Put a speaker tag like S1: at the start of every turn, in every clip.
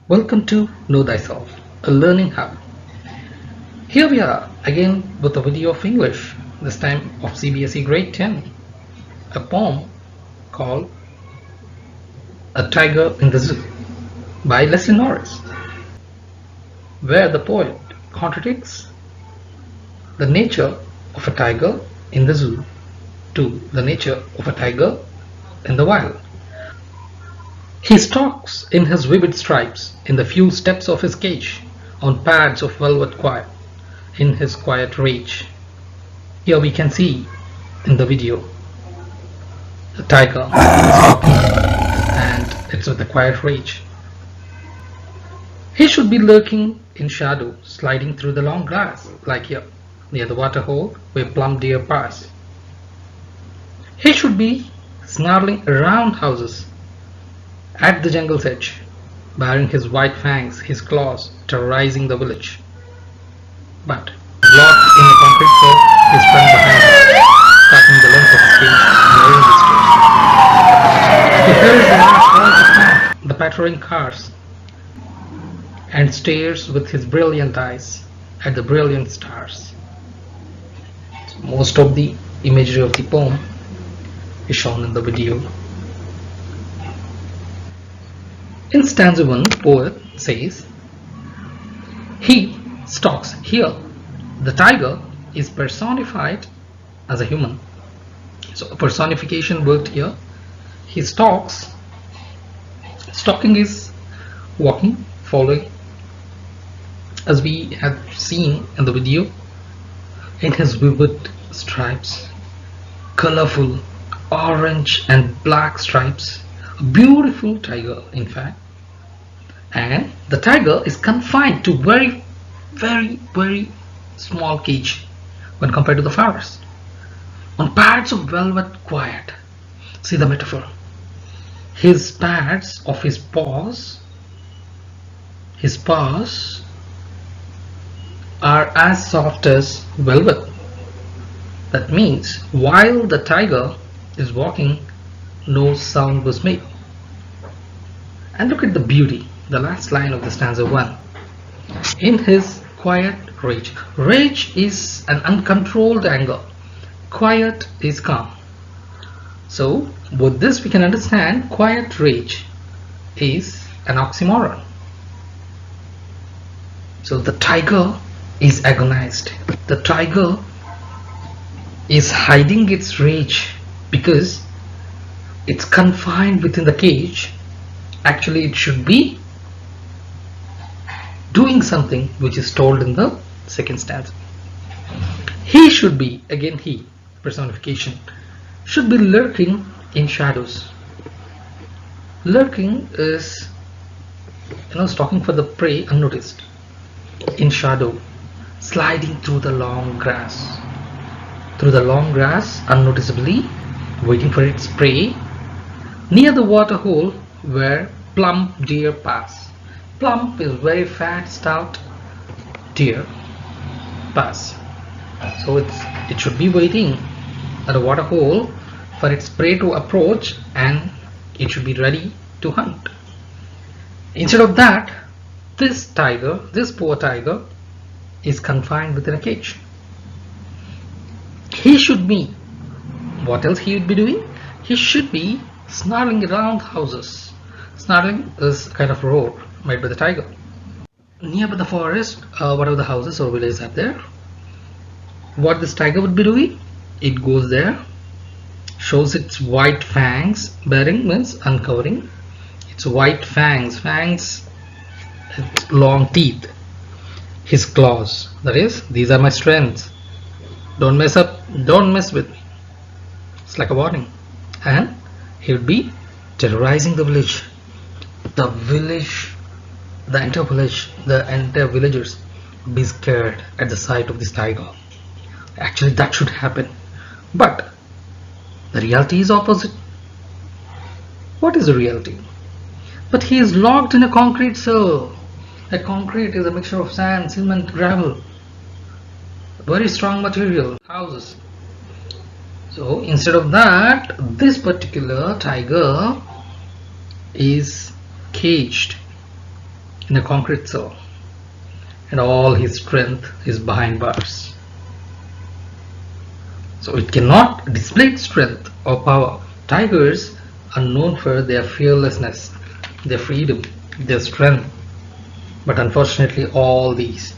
S1: Welcome to Know Thyself, a learning hub. Here we are again with a video of English, this time of CBSE Grade 10, a poem called A Tiger in the Zoo by Norris, where the poet contradicts the nature of a tiger in the zoo to the nature of a tiger in the wild. He stalks in his vivid stripes in the few steps of his cage, on pads of velvet quiet, in his quiet rage. Here we can see in the video the tiger stalking, and it's with a quiet rage. He should be lurking in shadow, sliding through the long grass, like here, near the water hole where plump deer pass. He should be snarling around houses, at the jungle's edge, baring his white fangs, his claws, terrorizing the village. But, blocked in a concrete cell, his friend behind him, cutting the length of his cage, nearing his cage. He hears the last all the time, the pattering cars, and stares with his brilliant eyes at the brilliant stars. So most of the imagery of the poem is shown in the video. In stanza 1, the poet says, he stalks. Here, the tiger is personified as a human. So a personification worked here. He stalks. Stalking is walking, following, as we have seen in the video, in his vivid stripes, colorful orange and black stripes. A beautiful tiger, in fact, and the tiger is confined to very small cage when compared to the forest, on pads of velvet quiet. See the metaphor. His pads of his paws are as soft as velvet. That means while the tiger is walking, no sound was made. And look at the beauty, the last line of the stanza 1. In his quiet rage. Rage is an uncontrolled anger. Quiet is calm. So with this we can understand quiet rage is an oxymoron. So the tiger is agonized. The tiger is hiding its rage because it's confined within the cage. Actually, it should be doing something which is told in the second stanza. He should be, again he, personification, should be lurking in shadows. Lurking is, stalking for the prey unnoticed, in shadow, sliding through the long grass. Through the long grass, unnoticeably, waiting for its prey, near the water hole where plump deer pass. Plump is very fat, stout deer pass. So it should be waiting at a water hole for its prey to approach, and it should be ready to hunt. Instead of that, this poor tiger, is confined within a cage. He should be, what else he would be doing? He should be snarling around houses. Snarling is a kind of roar made by the tiger. Nearby the forest, whatever the houses or villages are there, what this tiger would be doing? It goes there, shows its white fangs, bearing means uncovering its white fangs, its long teeth, his claws, that is, these are my strengths, don't mess up, don't mess with me. It's like a warning. And he would be terrorizing the village. The entire villagers would be scared at the sight of this tiger. Actually, that should happen. But the reality is opposite. What is the reality? But he is locked in a concrete cell. A concrete is a mixture of sand, cement, gravel. Very strong material, houses. So instead of that, this particular tiger is caged in a concrete cell, and all his strength is behind bars. So it cannot display strength or power. Tigers are known for their fearlessness, their freedom, their strength. But unfortunately, all these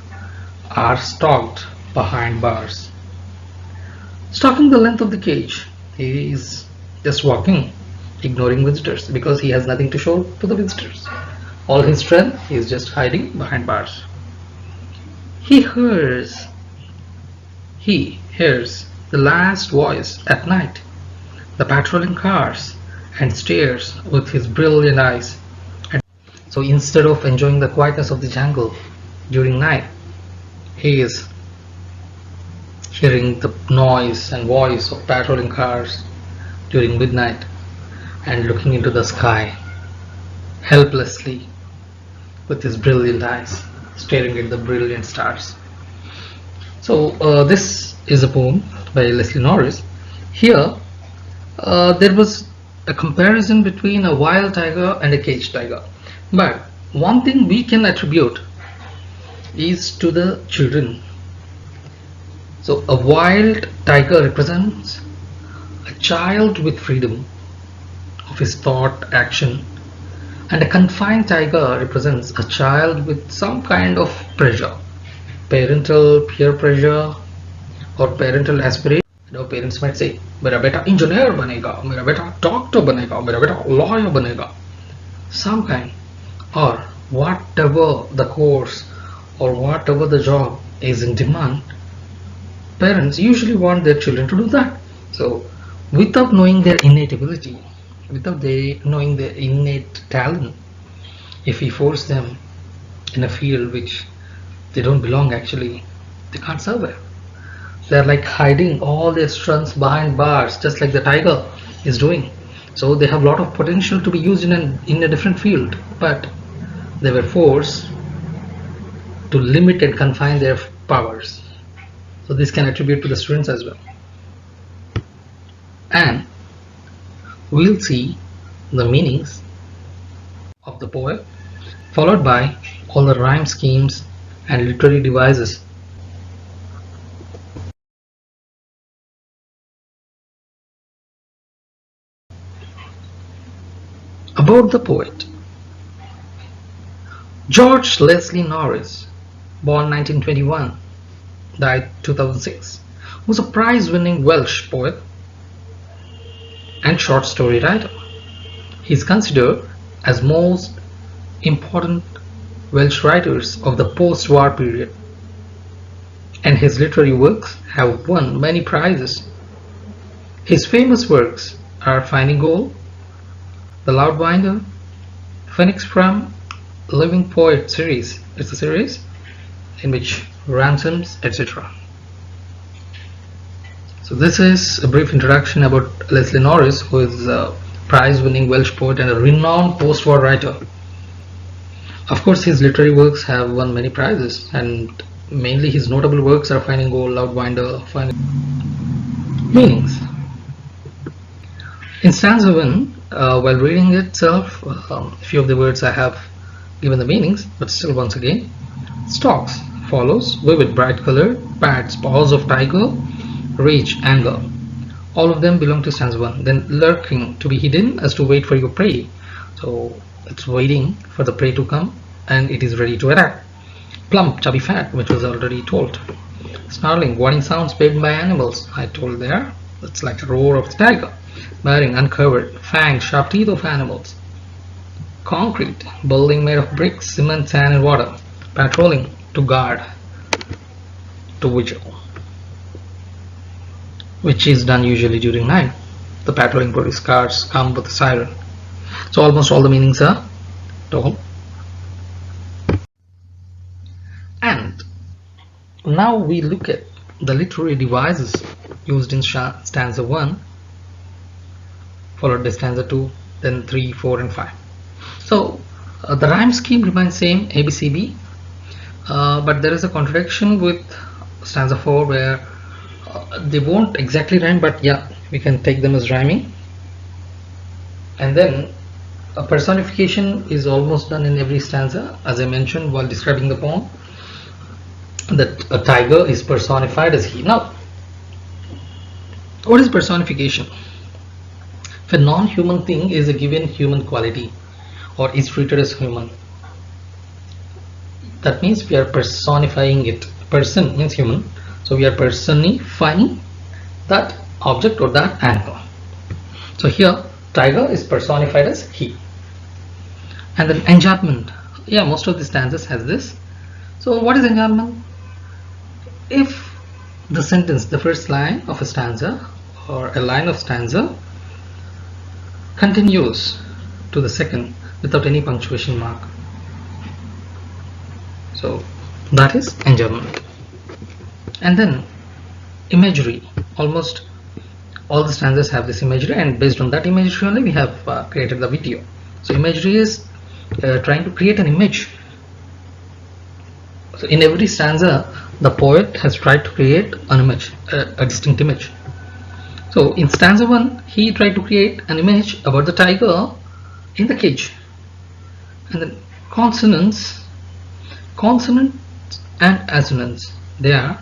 S1: are stocked behind bars. Stalking the length of the cage, he is just walking, ignoring visitors because he has nothing to show to the visitors. All his strength is just hiding behind bars. He hears the last voice at night, the patrolling cars, and stares with his brilliant eyes. And so instead of enjoying the quietness of the jungle during night, he is hearing the noise and voice of patrolling cars during midnight and looking into the sky helplessly with his brilliant eyes, staring at the brilliant stars. So this is a poem by Leslie Norris. Here there was a comparison between a wild tiger and a caged tiger, but one thing we can attribute is to the children. So a wild tiger represents a child with freedom of his thought, action, and a confined tiger represents a child with some kind of pressure, parental peer pressure or parental aspiration. Parents might say, मेरा बेटा engineer बनेगा, मेरा बेटा doctor बनेगा, मेरा बेटा lawyer बनेगा, some kind, or whatever the course or whatever the job is in demand. Parents usually want their children to do that. So without knowing their innate ability, without knowing their innate talent, if we force them in a field which they don't belong, actually they can't survive. They're like hiding all their strengths behind bars, just like the tiger is doing. So they have a lot of potential to be used in a different field, but they were forced to limit and confine their powers. So this can attribute to the students as well. And we'll see the meanings of the poem, followed by all the rhyme schemes and literary devices. About the poet. George Leslie Norris, born 1921, died 2006, was a prize-winning Welsh poet and short story writer. He is considered as most important Welsh writers of the post-war period, and his literary works have won many prizes. His famous works are Finding Gold, The Loudwinder, Phoenix from Living Poet series. It's a series in which ransoms, etc. So this is a brief introduction about Leslie Norris, who is a prize-winning Welsh poet and a renowned post-war writer. Of course, his literary works have won many prizes, and mainly his notable works are Finding Gold, Loudwinder, Meanings. In stanza 1, while reading itself, a few of the words I have given the meanings, but still once again. Stalks follows, vivid, bright colored, pads, paws of tiger, rage, anger. All of them belong to stanza 1. Then lurking, to be hidden, as to wait for your prey. So it's waiting for the prey to come and it is ready to attack. Plump, chubby, fat, which was already told. Snarling, warning sounds made by animals. I told there. It's like a roar of the tiger. Baring, uncovered, fangs, sharp teeth of animals. Concrete, building made of bricks, cement, sand, and water. Patrolling, to guard, to vigil, which is done usually during night. The patrolling police cars come with a siren. So almost all the meanings are told. And now we look at the literary devices used in stanza 1, followed by stanza 2, then 3, 4, and 5. So the rhyme scheme remains same, ABCB, but there is a contradiction with stanza 4 where they won't exactly rhyme, but yeah, we can take them as rhyming. And then A personification is almost done in every stanza. As I mentioned while describing the poem, that a tiger is personified as he. Now, what is personification? If a non-human thing is a given human quality or is treated as human, that means we are personifying it. Person means human, so we are personifying that object or that animal. So here tiger is personified as he. And then enjambment, yeah, most of the stanzas has this. So what is enjambment? If the sentence, the first line of a stanza or a line of stanza continues to the second without any punctuation mark, so that is enjambment. And then imagery, almost all the stanzas have this imagery, and based on that imagery only we have created the video. So imagery is trying to create an image. So in every stanza the poet has tried to create an image, a distinct image. So in stanza 1 he tried to create an image about the tiger in the cage. And then consonants and assonance, they are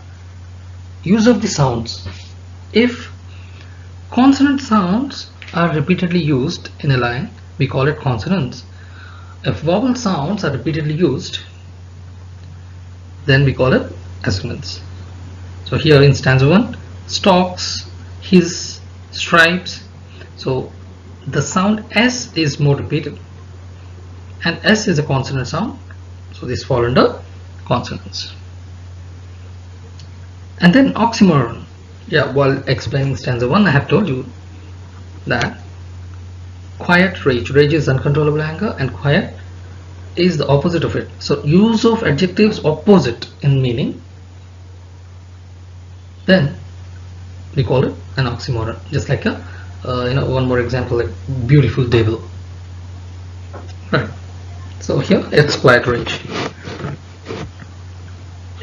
S1: use of the sounds. If consonant sounds are repeatedly used in a line, we call it consonants. If vowel sounds are repeatedly used, then we call it assonance. So here in stanza 1, stalks, his, stripes, so the sound S is more repeated, and S is a consonant sound, so this fall under consonants. And then oxymoron, yeah, while explaining stanza 1 I have told you that quiet rage is uncontrollable anger, and quiet is the opposite of it. So use of adjectives opposite in meaning, then we call it an oxymoron. Just like a one more example, like beautiful devil, right? So here it's quiet rage.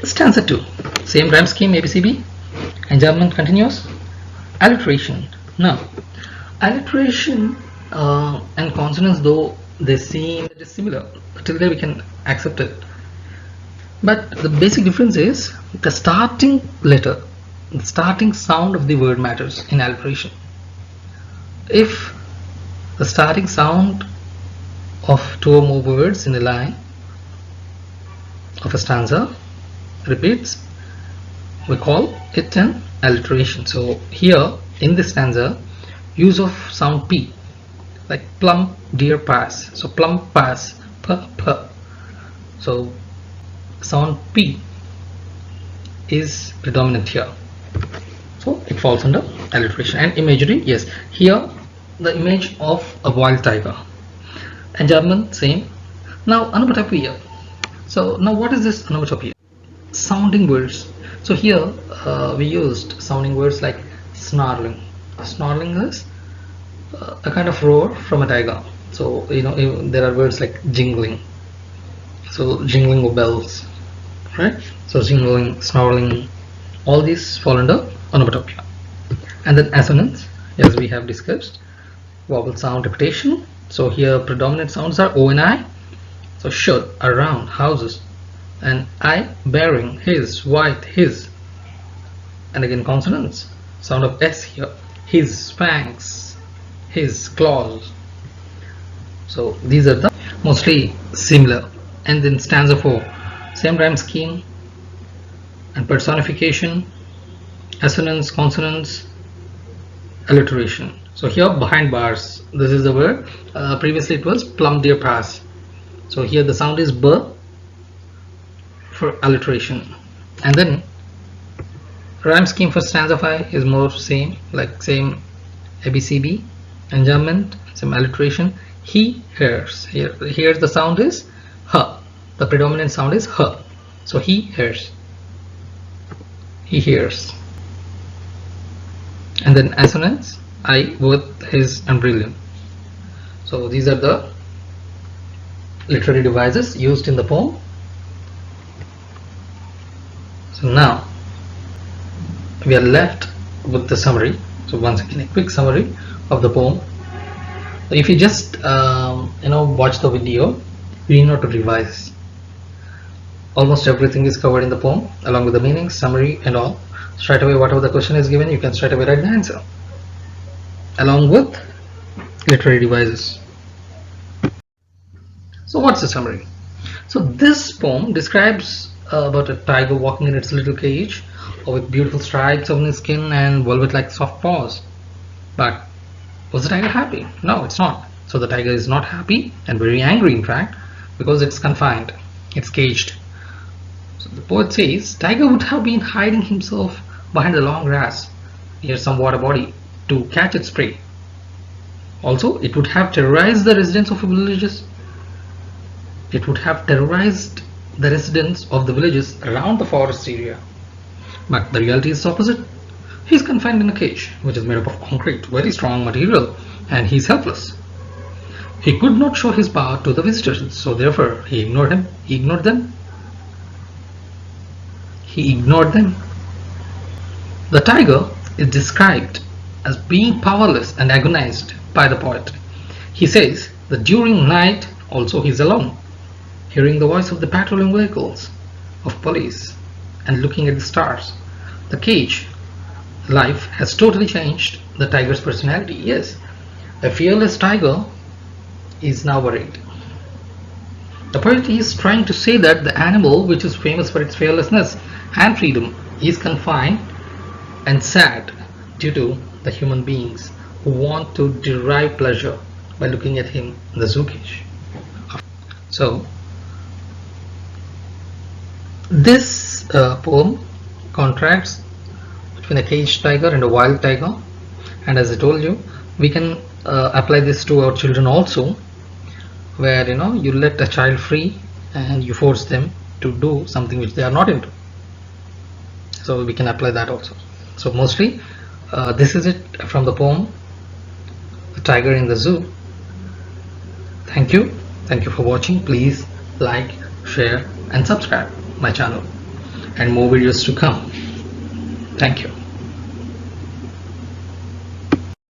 S1: Stanza 2, same rhyme scheme, ABCB, enjambment continues. Alliteration. Now alliteration and consonants, though they seem similar, till there we can accept it, but the basic difference is the starting letter, the starting sound of the word matters in alliteration. If the starting sound of two or more words in a line of a stanza repeats, we call it an alliteration. So here in this stanza, use of sound P, like plum, deer, pass. So plum, pass, p, p. So sound P is predominant here, so it falls under alliteration. And imagery, yes, here the image of a wild tiger. Enjambment, same. Now onomatopoeia. So now what is this onomatopoeia? Sounding words. So here we used sounding words like snarling. Snarling is a kind of roar from a tiger. So there are words like jingling, so jingling of bells, right? So jingling, snarling, all these fall under onomatopoeia. And then assonance, as we have discussed, vowel sound repetition. So here predominant sounds are O and I. So shirt, around, houses, and I, bearing, his, white, his. And again consonants, sound of S here, his, fangs, his, claws. So these are the mostly similar. And then stanza 4, same rhyme scheme and personification, assonance, consonants, alliteration. So here behind bars, this is the word. Previously it was plum, deer, pass. So here the sound is B for alliteration. And then rhyme scheme for stanza 5 is more same, like same ABCB, enjambment, same alliteration. He hears. Here the sound is H. The predominant sound is H. So he hears. He hears. And then assonance, I, with, his, and brilliant. So these are the literary devices used in the poem. So now we are left with the summary. So once again a quick summary of the poem. So if you just watch the video, you need not to revise. Almost everything is covered in the poem, along with the meaning, summary and all. Straight away, whatever the question is given, you can straight away write the answer, along with literary devices. So what's the summary? So this poem describes about a tiger walking in its little cage, with beautiful stripes on his skin and velvet-like soft paws. But was the tiger happy? No, it's not. So the tiger is not happy and very angry, in fact, because it's confined, it's caged. So the poet says, tiger would have been hiding himself behind the long grass near some water body to catch its prey. Also, it would have terrorized the residents of villages. It would have terrorized the residents of the villages around the forest area. But the reality is the opposite. He is confined in a cage, which is made up of concrete, very strong material, and he is helpless. He could not show his power to the visitors, so therefore he ignored them. He ignored them. The tiger is described as being powerless and agonized by the poet. He says that during night also he is alone, hearing the voice of the patrolling vehicles of police and looking at the stars. The cage life has totally changed the tiger's personality. Yes, a fearless tiger is now worried. The poet is trying to say that the animal, which is famous for its fearlessness and freedom, is confined and sad due to the human beings who want to derive pleasure by looking at him in the zoo cage. So this poem contrasts between a caged tiger and a wild tiger, and as I told you, we can apply this to our children also, where you let a child free and you force them to do something which they are not into. So we can apply that also. So mostly this is it from the poem The Tiger in the Zoo. Thank you for watching. Please like, share and subscribe my channel, and more videos to come. Thank you.